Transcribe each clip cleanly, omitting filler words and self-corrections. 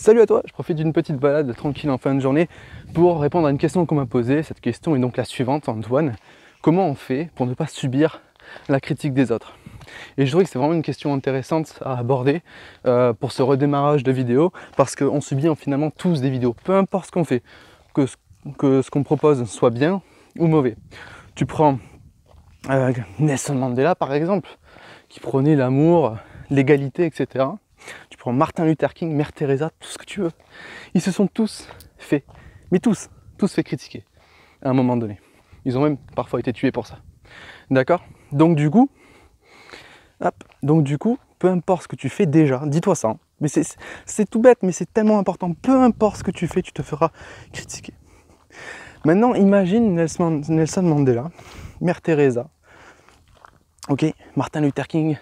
Salut à toi, je profite d'une petite balade tranquille en fin de journée pour répondre à une question qu'on m'a posée. Cette question est donc la suivante, Antoine. Comment on fait pour ne pas subir la critique des autres? Et je trouve que c'est vraiment une question intéressante à aborder pour ce redémarrage de vidéo, parce qu'on subit finalement tous des vidéos, peu importe ce qu'on fait, que ce qu'on propose soit bien ou mauvais. Tu prends Nelson Mandela par exemple, qui prônait l'amour, l'égalité, etc. Tu prends Martin Luther King, Mère Teresa, tout ce que tu veux. Ils se sont tous fait, mais tous fait critiquer à un moment donné. Ils ont même parfois été tués pour ça. D'accord ? Donc du coup, peu importe ce que tu fais déjà, dis-toi ça. Hein. Mais c'est tout bête, mais c'est tellement important. Peu importe ce que tu fais, tu te feras critiquer. Maintenant, imagine Nelson Mandela, Mère Teresa, ok, Martin Luther King.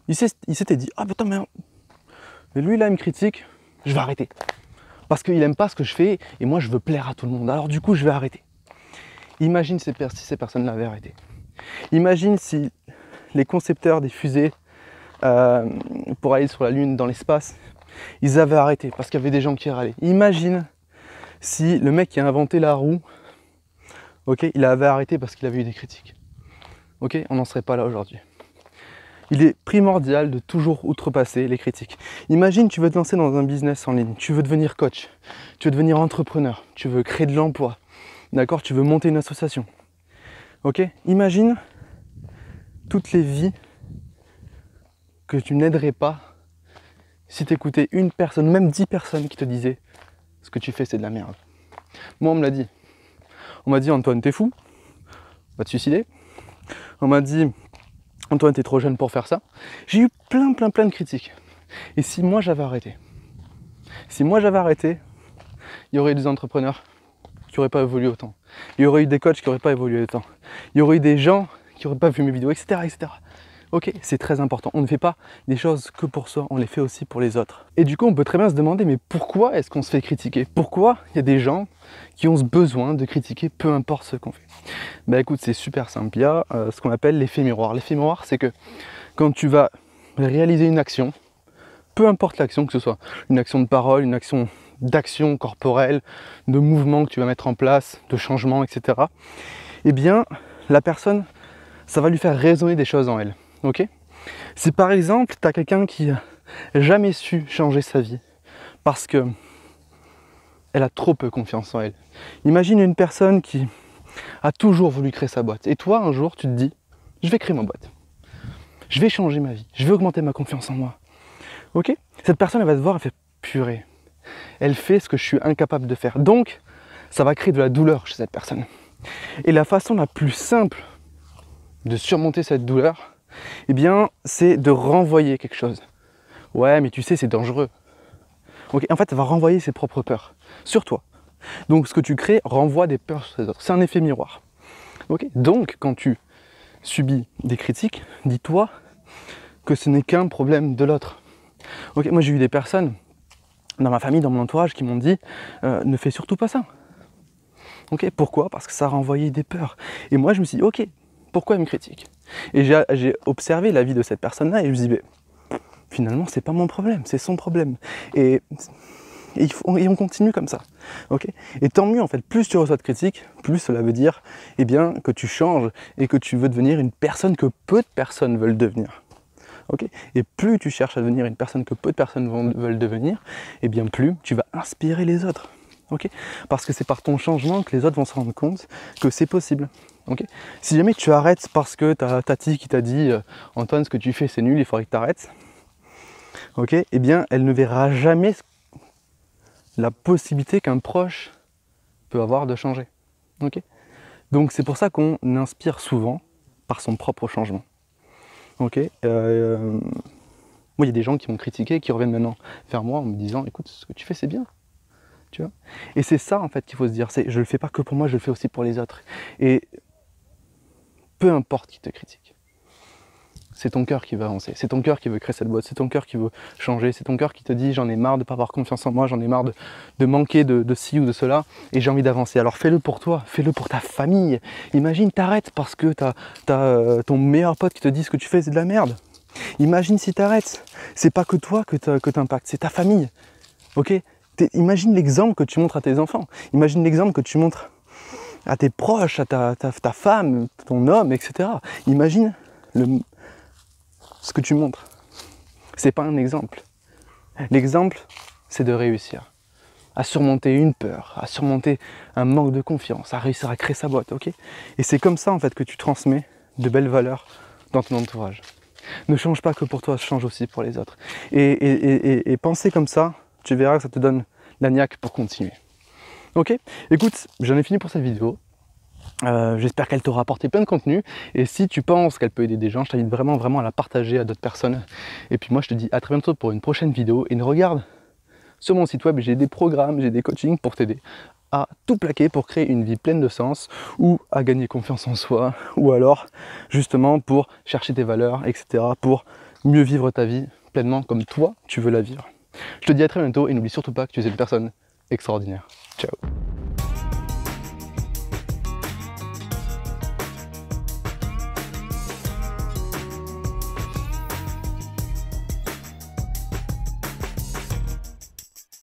Il s'était dit, ah putain, mais lui là il me critique, je vais arrêter. Parce qu'il n'aime pas ce que je fais et moi je veux plaire à tout le monde. Alors du coup je vais arrêter. Imagine si ces personnes-là avaient arrêté. Imagine si les concepteurs des fusées pour aller sur la Lune dans l'espace, ils avaient arrêté parce qu'il y avait des gens qui râlaient. Imagine si le mec qui a inventé la roue, ok, il avait arrêté parce qu'il avait eu des critiques. Ok, on n'en serait pas là aujourd'hui. Il est primordial de toujours outrepasser les critiques. Imagine, tu veux te lancer dans un business en ligne, tu veux devenir coach, tu veux devenir entrepreneur, tu veux créer de l'emploi, d'accord, tu veux monter une association. Ok ? Imagine toutes les vies que tu n'aiderais pas si tu écoutais une personne, même 10 personnes qui te disaient ce que tu fais c'est de la merde. Moi on me l'a dit. On m'a dit Antoine t'es fou, va te suicider. On m'a dit Antoine, t'es trop jeune pour faire ça. J'ai eu plein de critiques. Et si moi j'avais arrêté, il y aurait eu des entrepreneurs qui n'auraient pas évolué autant. Il y aurait eu des coachs qui n'auraient pas évolué autant. Il y aurait eu des gens qui n'auraient pas vu mes vidéos, etc., etc. Ok, c'est très important. On ne fait pas des choses que pour soi, on les fait aussi pour les autres. Et du coup, on peut très bien se demander, mais pourquoi est-ce qu'on se fait critiquer? Pourquoi il y a des gens qui ont ce besoin de critiquer, peu importe ce qu'on fait? Ben écoute, c'est super simple. Il y a ce qu'on appelle l'effet miroir. L'effet miroir, c'est que quand tu vas réaliser une action, peu importe l'action, que ce soit une action de parole, une action d'action corporelle, de mouvement que tu vas mettre en place, de changement, etc. Eh bien, la personne, ça va lui faire résonner des choses en elle. Ok ? Si par exemple, tu as quelqu'un qui n'a jamais su changer sa vie parce que elle a trop peu confiance en elle. Imagine une personne qui a toujours voulu créer sa boîte. Et toi, un jour, tu te dis, je vais créer ma boîte. Je vais changer ma vie. Je vais augmenter ma confiance en moi. Ok ? Cette personne, elle va te voir, elle fait purée. Elle fait ce que je suis incapable de faire. Donc, ça va créer de la douleur chez cette personne. Et la façon la plus simple de surmonter cette douleur, eh bien, c'est de renvoyer quelque chose. Ouais, mais tu sais, c'est dangereux. Okay. En fait, elle va renvoyer ses propres peurs sur toi. Donc, ce que tu crées renvoie des peurs sur les autres. C'est un effet miroir. Okay. Donc, quand tu subis des critiques, dis-toi que ce n'est qu'un problème de l'autre. Okay. Moi, j'ai eu des personnes dans ma famille, dans mon entourage, qui m'ont dit ne fais surtout pas ça. Okay. Pourquoi ? Parce que ça a renvoyé des peurs. Et moi, je me suis dit, ok, pourquoi elle me critique ? Et j'ai observé la vie de cette personne-là et je me suis dit, finalement, c'est pas mon problème, c'est son problème. Et on continue comme ça. Okay ? Et tant mieux, en fait, plus tu reçois de critiques, plus cela veut dire eh bien, que tu changes et que tu veux devenir une personne que peu de personnes veulent devenir. Okay ? Et plus tu cherches à devenir une personne que peu de personnes veulent devenir, eh bien plus tu vas inspirer les autres. Okay ? Parce que c'est par ton changement que les autres vont se rendre compte que c'est possible. Okay ? Si jamais tu arrêtes parce que ta tati qui t'a dit Antoine, ce que tu fais c'est nul, il faudrait que tu arrêtes, okay ? Eh bien elle ne verra jamais la possibilité qu'un proche peut avoir de changer. Okay ? Donc c'est pour ça qu'on inspire souvent par son propre changement. Okay ? Moi il y a des gens qui m'ont critiqué, qui reviennent maintenant vers moi en me disant écoute, ce que tu fais c'est bien. Tu vois ? Et c'est ça en fait qu'il faut se dire, c'est je le fais pas que pour moi, je le fais aussi pour les autres. Et peu importe qui te critique, c'est ton cœur qui va avancer, c'est ton cœur qui veut créer cette boîte, c'est ton cœur qui veut changer, c'est ton cœur qui te dit j'en ai marre de ne pas avoir confiance en moi, j'en ai marre de manquer de ci ou de cela, et j'ai envie d'avancer. Alors fais-le pour toi, fais-le pour ta famille. Imagine t'arrêtes parce que t'as ton meilleur pote qui te dit ce que tu fais c'est de la merde. Imagine si t'arrêtes, c'est pas que toi que t'impactes, c'est ta famille. Ok? Imagine l'exemple que tu montres à tes enfants. Imagine l'exemple que tu montres à tes proches, à ta femme, ton homme, etc. Imagine ce que tu montres. C'est pas un exemple. L'exemple, c'est de réussir à surmonter une peur, à surmonter un manque de confiance, à réussir à créer sa boîte, ok? Et c'est comme ça en fait que tu transmets de belles valeurs dans ton entourage. Ne change pas que pour toi, change aussi pour les autres. Et penser comme ça, tu verras que ça te donne la niaque pour continuer. Ok? Écoute, j'en ai fini pour cette vidéo. J'espère qu'elle t'aura apporté plein de contenu. Et si tu penses qu'elle peut aider des gens, je t'invite vraiment à la partager à d'autres personnes. Et puis moi, je te dis à très bientôt pour une prochaine vidéo. Et regarde, sur mon site web, j'ai des programmes, j'ai des coachings pour t'aider à tout plaquer pour créer une vie pleine de sens ou à gagner confiance en soi ou alors justement pour chercher tes valeurs, etc. pour mieux vivre ta vie pleinement comme toi, tu veux la vivre. Je te dis à très bientôt et n'oublie surtout pas que tu es une personne extraordinaire. Ciao.